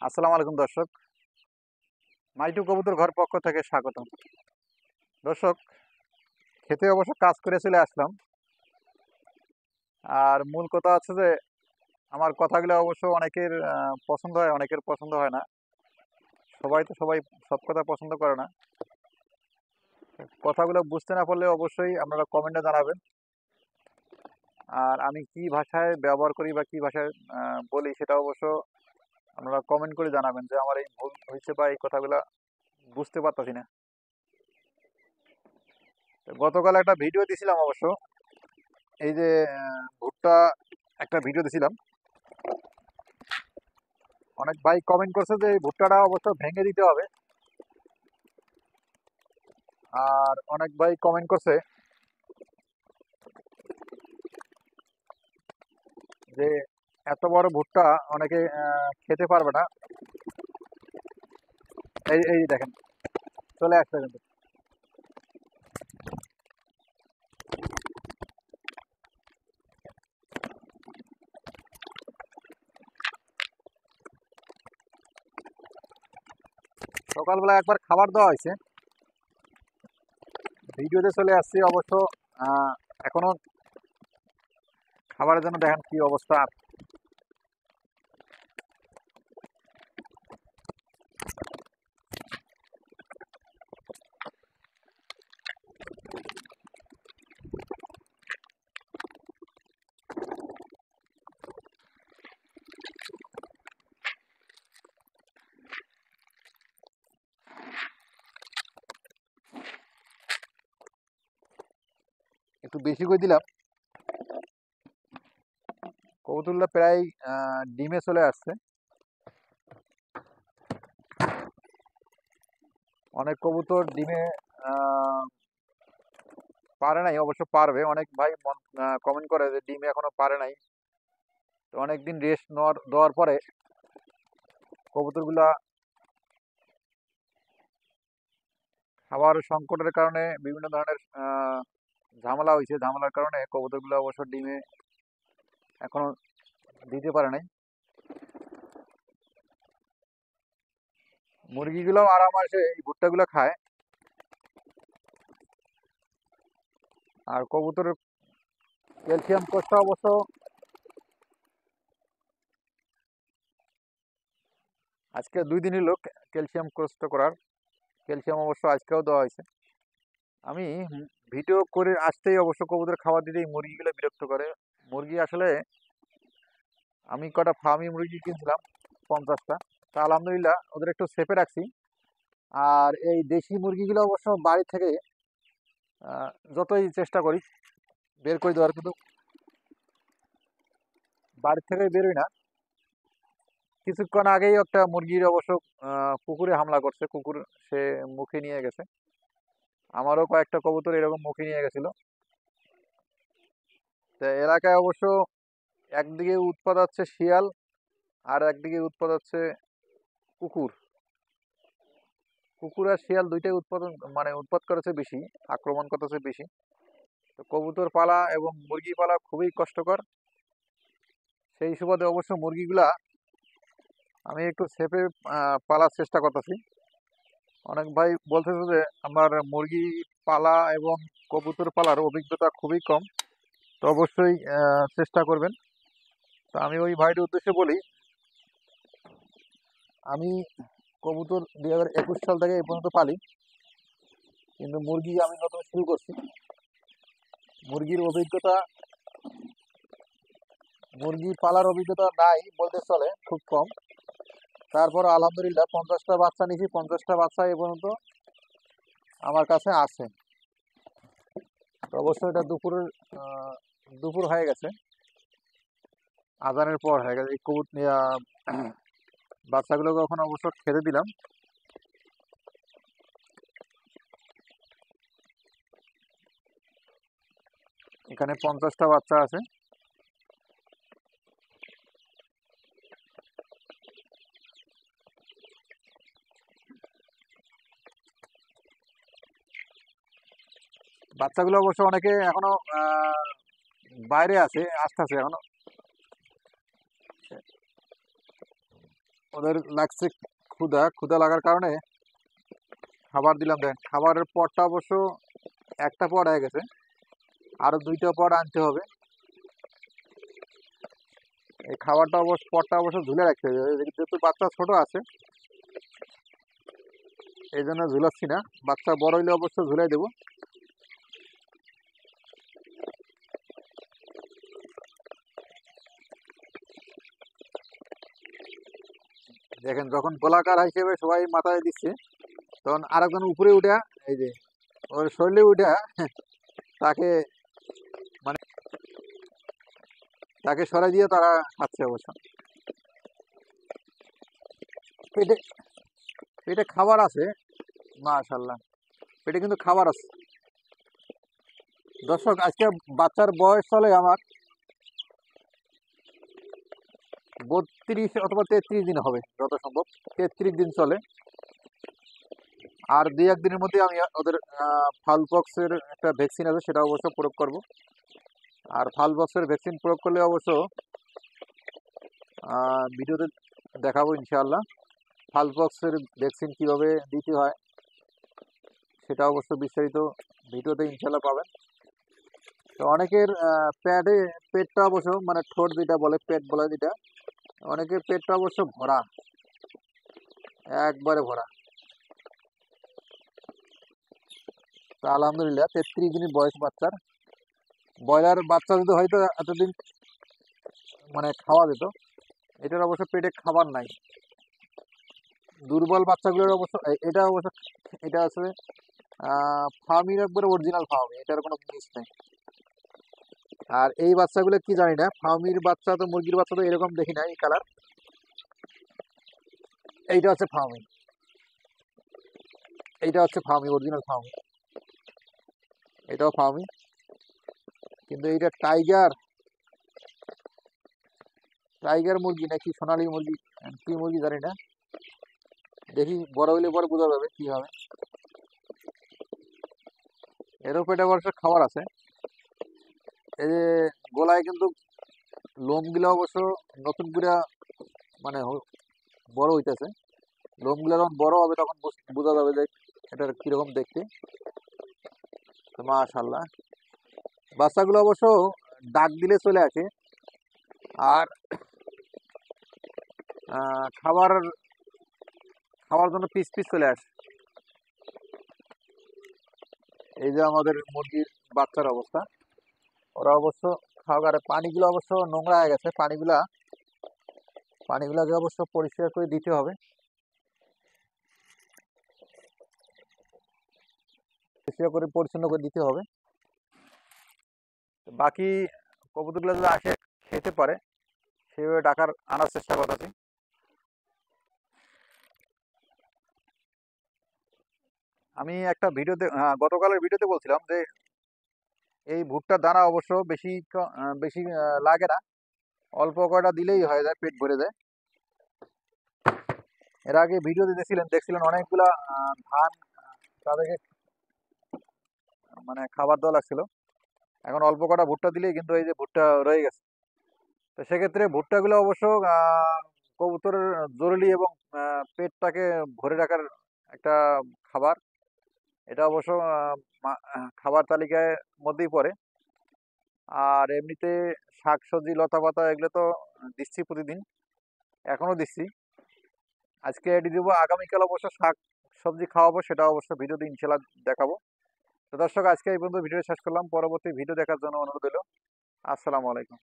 আসসালামু আলাইকুম দর্শক, মাইটু কবুতর ঘর পক্ষ থেকে স্বাগতম। দর্শক, খেতে অবশ্য কাজ করে চলে আসলাম। আর মূল কথা আছে যে আমার কথাগুলো অবশ্য অনেকের পছন্দ হয়, অনেকের পছন্দ হয় না। সবাই সব কথা পছন্দ করে না। কথাগুলো বুঝতে না পারলে অবশ্যই আপনারা কমেন্টে জানাবেন। আর আমি কি ভাষায় ব্যবহার করি বা কি ভাষায় বলি সেটা অবশ্য আপনারা কমেন্ট করে জানাবেন যে আমার এই ভুল হয়েছে বা এই কথাগুলো বুঝতে পারতাছি না। তো গতকাল একটা ভিডিও দিছিলাম অবশ্য, এই যে ভুট্টা একটা ভিডিও দিছিলাম। অনেক ভাই কমেন্ট করছে যে এই ভুট্টাটা অবশ্য ভেঙে দিতে হবে। আর অনেক ভাই কমেন্ট করছে যে এত বড় ভুট্টা অনেকে খেতে পারবে না। এই এই দেখেন, চলে আসছে কিন্তু। সকালবেলা একবার খাবার দেওয়া হয়েছে, ভিডিওতে চলে আসছে অবশ্য। এখনো খাবারের জন্য দেখেন কি অবস্থা। একটু বেশি করে দিলাম। কবুতরগুলো প্রায় ডিমে চলে আসছে। অনেক কবুতর ডিমে আহ, পারে নাই, অবশ্য পারবে। অনেক ভাই কমেন্ট করে যে ডিমে এখনো পারে নাই। তো অনেকদিন রেস্ট দেওয়ার পরে কবুতরগুলা খাবার সংকটের কারণে বিভিন্ন ধরনের ঝামেলা হয়েছে। ঝামেলার কারণে কবুতরগুলো অবশ্য ডিমে এখনো দিতে পারে নাই। মুরগিগুলো আরামসে এই ভুট্টাগুলো খায়। আর কবুতরের ক্যালসিয়াম কোষটা অবশ্য আজকে 2 দিন হলো ক্যালসিয়াম কোষটা করার। ক্যালসিয়াম অবশ্য আজকেও দেওয়া হয়েছে। আমি ভিডিও করে আসতেই অবশ্য কবুতর খাবার দিতেই মুরগিগুলো বিরক্ত করে। মুরগি আসলে আমি কটা ফার্মি মুরগি কিনছিলাম 50টা, তা আলহামদুলিল্লাহ ওদের একটু সেপে রাখছি। আর এই দেশি মুরগিগুলো অবশ্য বাড়ি থেকে যতই চেষ্টা করি বের করে দেওয়ার, কিন্তু বাড়ি থেকে বেরোই না। কিছুক্ষণ আগেই একটা মুরগির অবশ্য কুকুরে হামলা করছে, কুকুর সে মুখে নিয়ে গেছে। আমারও কয়েকটা কবুতর এরকম মুখে নিয়ে গেছিল। তো এলাকায় অবশ্য একদিকে উৎপাত হচ্ছে শিয়াল, আর একদিকে উৎপাত হচ্ছে কুকুর। কুকুর আর শিয়াল দুইটাই উৎপাদন মানে উৎপাত করেছে বেশি, আক্রমণ করতেছে বেশি। তো কবুতর পালা এবং মুরগি পালা খুবই কষ্টকর। সেই সুবাদে অবশ্য মুরগিগুলা আমি একটু সেপে পালার চেষ্টা করতেছি। অনেক ভাই বলতেছে যে আমার মুরগি পালা এবং কবুতর পালার অভিজ্ঞতা খুবই কম, তো অবশ্যই চেষ্টা করবেন। তো আমি ওই ভাইটির উদ্দেশ্যে বলি, আমি কবুতর 2021 সাল থেকে এই পর্যন্ত পালি, কিন্তু মুরগি আমি নতুন শুরু করছি। মুরগির অভিজ্ঞতা, মুরগি পালার অভিজ্ঞতা নাই বলতে চলে, খুব কম। তারপর আলহামদুলিল্লাহ 50টা বাচ্চা নিয়েছি, 50টা বাচ্চা এ পর্যন্ত আমার কাছে আছে। তো অবশ্যই এটা দুপুর হয়ে গেছে, আজানের পর হয়ে গেছে। এই বাচ্চাগুলোকে এখন অবশ্য খেতে দিলাম। এখানে 50টা বাচ্চা আছে। বাচ্চাগুলো অবশ্য অনেকে এখনো বাইরে আছে, আসতেছে এখনো। ওদের লাগছে ক্ষুধা, ক্ষুধা লাগার কারণে খাবার দিলাম। দেন খাবারের পটটা অবশ্য একটা পট হয়ে গেছে, আরো 2টা পট আনতে হবে। এই খাবারটা অবশ্য পটটা অবশ্য ঝুলে রাখতে হবে, যেহেতু বাচ্চা ছোট আছে এই জন্য ঝুলাচ্ছি না। বাচ্চা বড় হইলে অবশ্য ঝুলাই দেবো। দেখেন যখন গোলাকার হিসেবে সবাই মাথায় দিচ্ছে, তখন আরেকজন উপরে উঠে, এই যে ওর শরীরে উঠে তাকে মানে তাকে সরাই দিয়ে তারা খাচ্ছে অবশ্য। পেটে পেটে খাবার আছে, মাশাল্লাহ, পেটে কিন্তু খাবার আছে। দর্শক, আজকে বাচ্চার বয়স চলে আমার 32 অথবা 33 দিন হবে যত সম্ভব, 33 দিন চলে। আর 2-1 দিনের মধ্যে আমি ওদের ফাউলপক্সের একটা ভ্যাকসিন আছে, সেটা অবশ্য প্রয়োগ করব। আর ফাউলপক্সের ভ্যাকসিন প্রয়োগ করলে অবশ্য ভিডিওতে দেখাবো ইনশাআল্লাহ। ফাউলপক্সের ভ্যাকসিন কিভাবে দিতে হয় সেটা অবশ্য বিস্তারিত ভিডিওতে ইনশাআল্লাহ পাবেন। তো অনেকের পেটটা অবশ্য, মানে ঠোঁট যেটা বলে, পেট বলে যেটা, অনেকের পেটটা অবশ্য ভরা, একবারে ভরা। তো আলহামদুলিল্লাহ 33 দিনের বয়স বাচ্চার। ব্রয়লার বাচ্চা যদি হয়তো এতদিন মানে খাওয়া যেত, এটার অবশ্য পেটে খাবার নাই। দুর্বল বাচ্চাগুলোর অবশ্য এটা অবশ্য, এটা আছে ফার্মির একবারে অরিজিনাল ফার্মি, এটার কোনো মিস নেই। আর এই বাচ্চাগুলো কি জানি না, ফার্মির বাচ্চা তো, মুরগির বাচ্চা তো এরকম দেখি না এই কালার। এইটা হচ্ছে ফার্মি, এইটা হচ্ছে ফার্মি, অরিজিনাল ফার্মি, এটাও ফার্মি। কিন্তু এইটা টাইগার, টাইগার মুরগি নাকি সোনালী মুরগি, কি মুরগি জানি না। দেখি বড় হইলে পরে বোঝা যাবে কি হবে। এরও পেটে অবশ্য খাবার আছে। এই যে গলায় কিন্তু লোমগুলো অবশ্য নতুন করে মানে বড় হইতেছে। লোমগুলো যখন বড় হবে তখন বোঝা যাবে যে এটার কিরকম দেখতে। তো মাশাল্লাহ, বাচ্চাগুলো অবশ্য ডাক দিলে চলে আসে। আর খাবার খাওয়ার জন্য পিস পিস চলে আসে। এই যে আমাদের মুরগির বাচ্চার অবস্থা, ওরা অবশ্য খাবার, পানিগুলো অবশ্য নোংরা হয়ে গেছে, পানিগুলোকে অবশ্য পরিষ্কার করে দিতে হবে, পরিষ্কার করে পরিচ্ছন্ন করে দিতে হবে। বাকি কবুতরগুলো যদি আসে খেতে পারে সেভাবে আনার চেষ্টা করতেছি। আমি একটা ভিডিওতে, গতকালের ভিডিওতে বলছিলাম যে এই ভুট্টার দানা অবশ্য বেশি লাগে না, অল্প কয়টা দিলেই হয়ে যায়, পেট ভরে যায়। এর আগে ভিডিওতে দেখছিলেন অনেকগুলা ধান তাদেরকে মানে খাবার দেওয়া লাগছিল। এখন অল্প কটা ভুট্টা দিলেই কিন্তু এই যে ভুট্টা রয়ে গেছে। তো সেক্ষেত্রে ভুট্টাগুলো অবশ্য কবুতরের জরুরি এবং পেটটাকে ভরে রাখার একটা খাবার। এটা অবশ্য খাবার তালিকার মধ্যেই পড়ে। আর এমনিতে শাকসবজি, লতা পাতা এগুলো তো দিচ্ছি প্রতিদিন, এখনো দিচ্ছি। আজকে এটি দিব, আগামীকাল অবশ্য শাক সবজি খাওয়াবো, সেটা অবশ্য ভিডিওতে ইনশাল্লাহ দেখাবো। তো দর্শক, আজকে এই পর্যন্ত ভিডিও শেষ করলাম। পরবর্তী ভিডিও দেখার জন্য অনুরোধ হলো। আসসালামু আলাইকুম।